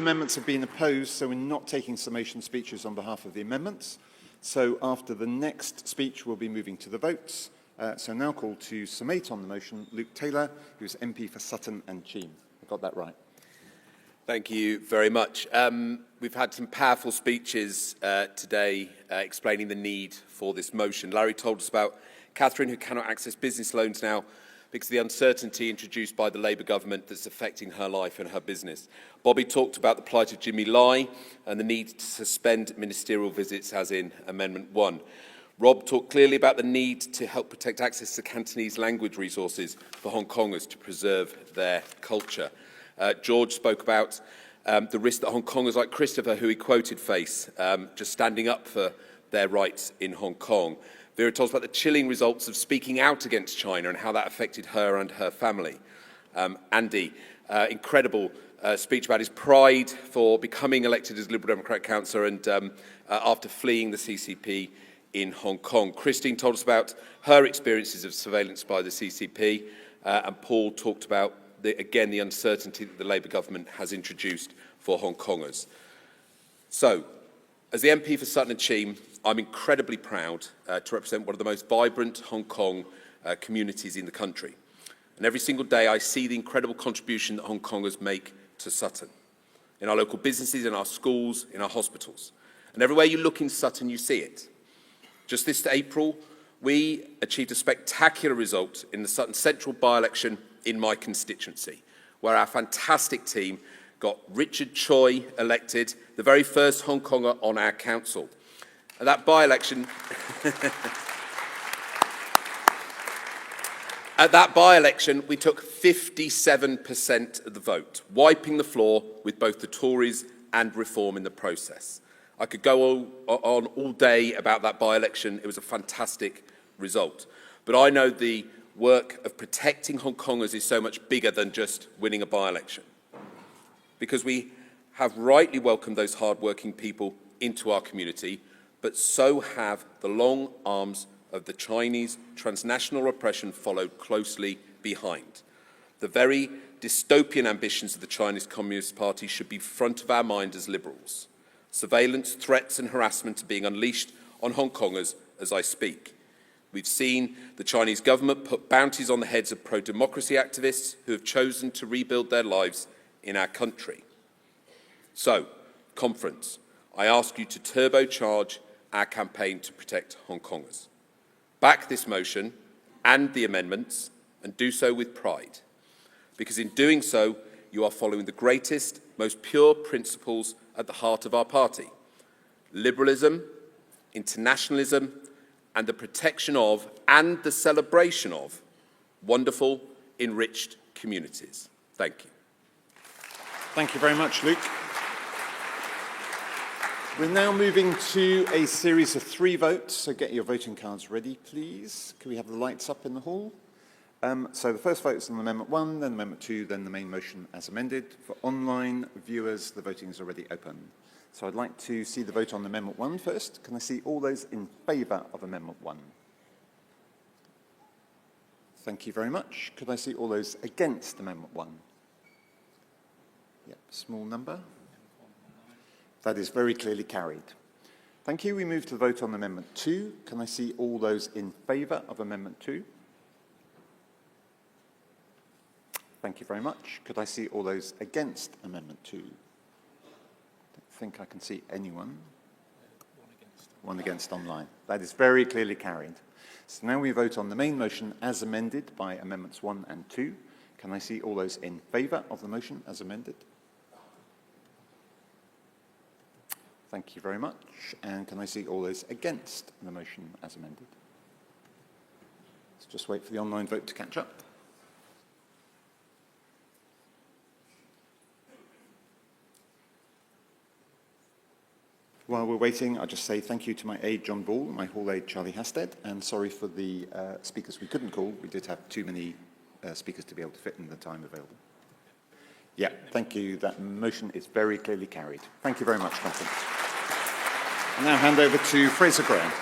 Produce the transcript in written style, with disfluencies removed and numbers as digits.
amendments have been opposed, so we're not taking summation speeches on behalf of the amendments. So after the next speech, we'll be moving to the votes. So now call to summate on the motion Luke Taylor, who's MP for Sutton and Cheam. I got that right. Thank you very much. We've had some powerful speeches today explaining the need for this motion. Larry told us about Catherine, who cannot access business loans now because of the uncertainty introduced by the Labour government that's affecting her life and her business. Bobby talked about the plight of Jimmy Lai and the need to suspend ministerial visits, as in Amendment 1. Rob talked clearly about the need to help protect access to Cantonese language resources for Hong Kongers to preserve their culture. George spoke about the risk that Hong Kongers like Christopher, who he quoted, face, just standing up for their rights in Hong Kong. Vera told us about the chilling results of speaking out against China and how that affected her and her family. Andy, incredible speech about his pride for becoming elected as Liberal Democrat councillor and after fleeing the CCP in Hong Kong. Christine told us about her experiences of surveillance by the CCP, and Paul talked about, again, the uncertainty that the Labour government has introduced for Hong Kongers. So, as the MP for Sutton and Cheam, I'm incredibly proud to represent one of the most vibrant Hong Kong communities in the country. And every single day I see the incredible contribution that Hong Kongers make to Sutton, in our local businesses, in our schools, in our hospitals. And everywhere you look in Sutton, you see it. Just this April, we achieved a spectacular result in the Sutton Central by-election in my constituency, where our fantastic team got Richard Choi elected, the very first Hong Konger on our council. And that by-election... At that by-election, we took 57% of the vote, wiping the floor with both the Tories and Reform in the process. I could go on all day about that by-election. It was a fantastic result. But I know the work of protecting Hong Kongers is so much bigger than just winning a by-election, because we have rightly welcomed those hard-working people into our community, but so have the long arms of the Chinese transnational repression followed closely behind. The very dystopian ambitions of the Chinese Communist Party should be front of our mind as Liberals. Surveillance, threats and harassment are being unleashed on Hong Kongers as I speak. We've seen the Chinese government put bounties on the heads of pro-democracy activists who have chosen to rebuild their lives in our country. So, conference, I ask you to turbocharge our campaign to protect Hong Kongers. Back this motion and the amendments, and do so with pride, because in doing so, you are following the greatest, most pure principles at the heart of our party: liberalism, internationalism, and the protection of and the celebration of wonderful, enriched communities. Thank you. Thank you very much, Luke. We're now moving to a series of 3 votes, so get your voting cards ready, please. Can we have the lights up in the hall? So the first vote is on Amendment 1, then Amendment 2, then the main motion as amended. For online viewers, the voting is already open. So I'd like to see the vote on Amendment 1 first. Can I see all those in favour of Amendment 1? Thank you very much. Could I see all those against Amendment 1? Yep, small number. That is very clearly carried. Thank you. We move to the vote on Amendment 2. Can I see all those in favour of Amendment 2? Thank you very much. Could I see all those against Amendment 2? I don't think I can see anyone. One against online. That is very clearly carried. So now we vote on the main motion as amended by Amendments 1 and 2. Can I see all those in favour of the motion as amended? Thank you very much. And can I see all those against the motion as amended? Let's just wait for the online vote to catch up. While we're waiting, I'll just say thank you to my aide, John Ball, and my hall aide, Charlie Hasted, and sorry for the speakers we couldn't call. We did have too many speakers to be able to fit in the time available. Yeah, thank you. That motion is very clearly carried. Thank you very much, Conference. I now hand over to Fraser Graham.